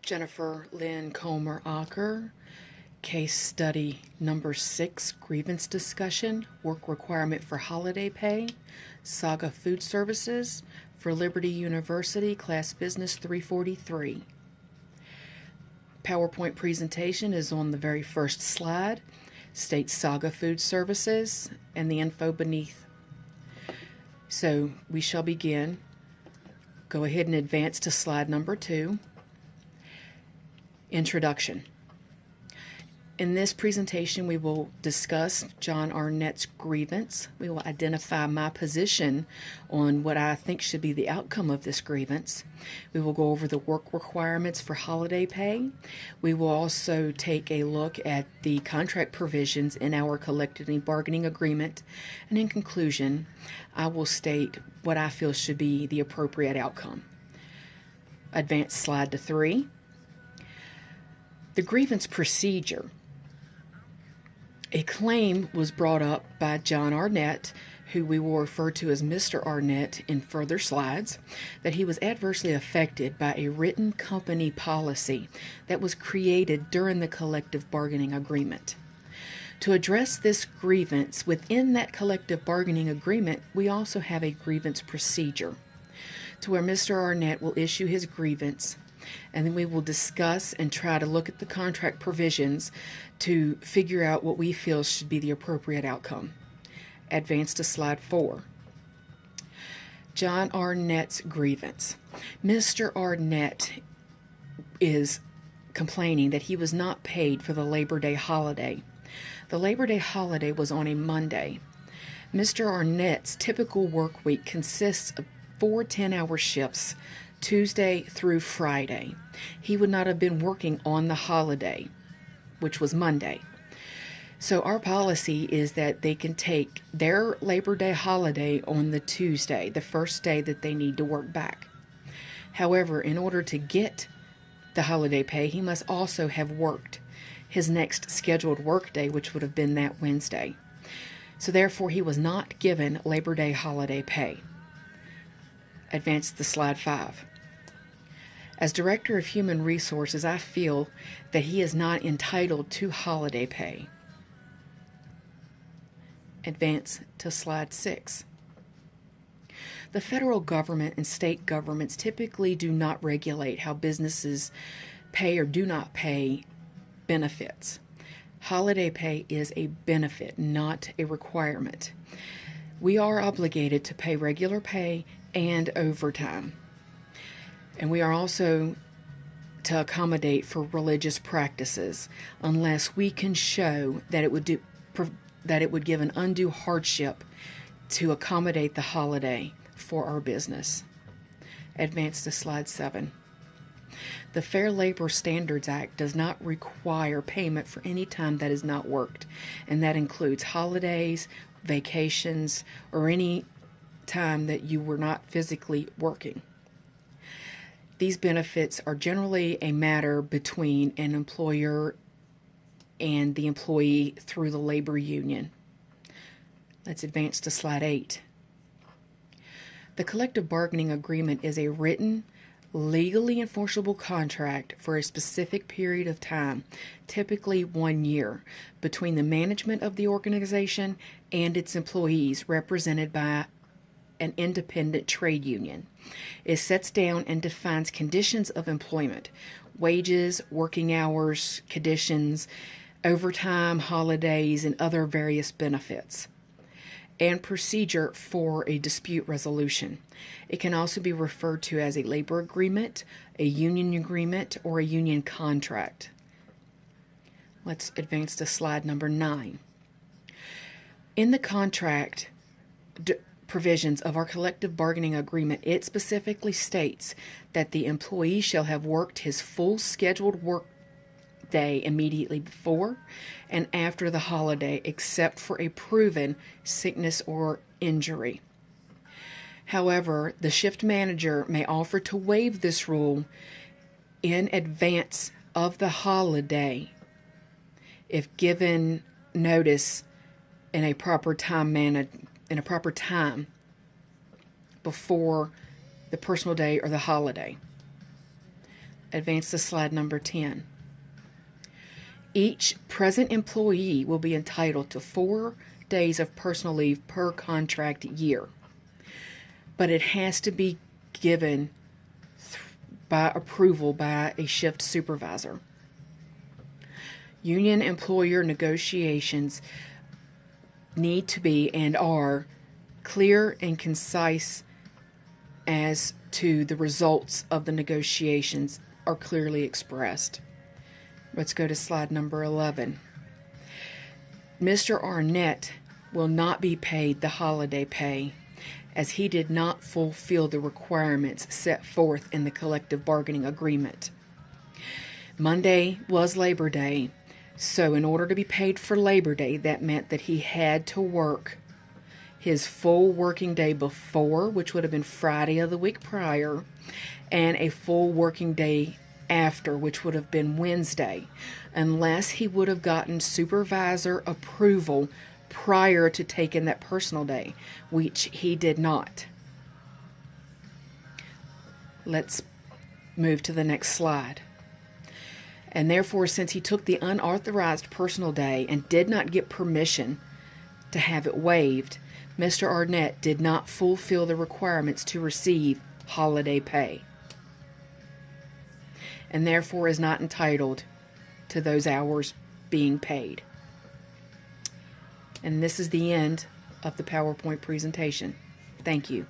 Jennifer Lynn Comer Acker, case study number 6, grievance discussion, work requirement for holiday pay, Saga Food Services for Liberty University, Class Business 343. PowerPoint presentation is on the very first slide, states Saga Food Services and the info beneath. So we shall begin. Go ahead and advance to slide number 2. Introduction. In this presentation, we will discuss John Arnett's grievance. We will identify my position on what I think should be the outcome of this grievance. We will go over the work requirements for holiday pay. We will also take a look at the contract provisions in our collective bargaining agreement. And in conclusion, I will state what I feel should be the appropriate outcome. Advance slide to 3. The grievance procedure. A claim was brought up by John Arnett, who we will refer to as Mr. Arnett in further slides, that he was adversely affected by a written company policy that was created during the collective bargaining agreement. To address this grievance within that collective bargaining agreement, we also have a grievance procedure to where Mr. Arnett will issue his grievance, and then we will discuss and try to look at the contract provisions to figure out what we feel should be the appropriate outcome. Advance to slide 4. John Arnett's grievance. Mr. Arnett is complaining that he was not paid for the Labor Day holiday. The Labor Day holiday was on a Monday. Mr. Arnett's typical work week consists of 4 10-hour shifts, Tuesday through Friday. He would not have been working on the holiday, which was Monday. So our policy is that they can take their Labor Day holiday on the Tuesday, the first day that they need to work back. However, in order to get the holiday pay, he must also have worked his next scheduled work day, which would have been that Wednesday. So therefore, he was not given Labor Day holiday pay. Advance to slide 5. As Director of Human Resources, I feel that he is not entitled to holiday pay. Advance to slide 6. The federal government and state governments typically do not regulate how businesses pay or do not pay benefits. Holiday pay is a benefit, not a requirement. We are obligated to pay regular pay and overtime. And we are also to accommodate for religious practices unless we can show that it would give an undue hardship to accommodate the holiday for our business. Advance to slide 7. The Fair Labor Standards Act does not require payment for any time that is not worked, and that includes holidays, vacations, or any time that you were not physically working. These benefits are generally a matter between an employer and the employee through the labor union. Let's advance to slide 8. The collective bargaining agreement is a written, legally enforceable contract for a specific period of time, typically 1 year, between the management of the organization and its employees represented by an independent trade union. It sets down and defines conditions of employment, wages, working hours, conditions, overtime, holidays, and other various benefits, and procedure for a dispute resolution. It can also be referred to as a labor agreement, a union agreement, or a union contract. Let's advance to slide number 9. In the contract provisions of our collective bargaining agreement, it specifically states that the employee shall have worked his full scheduled work day immediately before and after the holiday, except for a proven sickness or injury. However, the shift manager may offer to waive this rule in advance of the holiday if given notice in a proper time before the personal day or the holiday. Advance to slide number 10. Each present employee will be entitled to 4 days of personal leave per contract year, but it has to be given by approval by a shift supervisor. Union employer negotiations need to be and are clear and concise as to the results of the negotiations are clearly expressed. Let's go to slide number 11. Mr. Arnett will not be paid the holiday pay as he did not fulfill the requirements set forth in the collective bargaining agreement. Monday was Labor Day, so in order to be paid for Labor Day, that meant that he had to work his full working day before, which would have been Friday of the week prior, and a full working day after, which would have been Wednesday, unless he would have gotten supervisor approval prior to taking that personal day, which he did not. Let's move to the next slide. And therefore, since he took the unauthorized personal day and did not get permission to have it waived, Mr. Arnett did not fulfill the requirements to receive holiday pay, and therefore is not entitled to those hours being paid. And this is the end of the PowerPoint presentation. Thank you.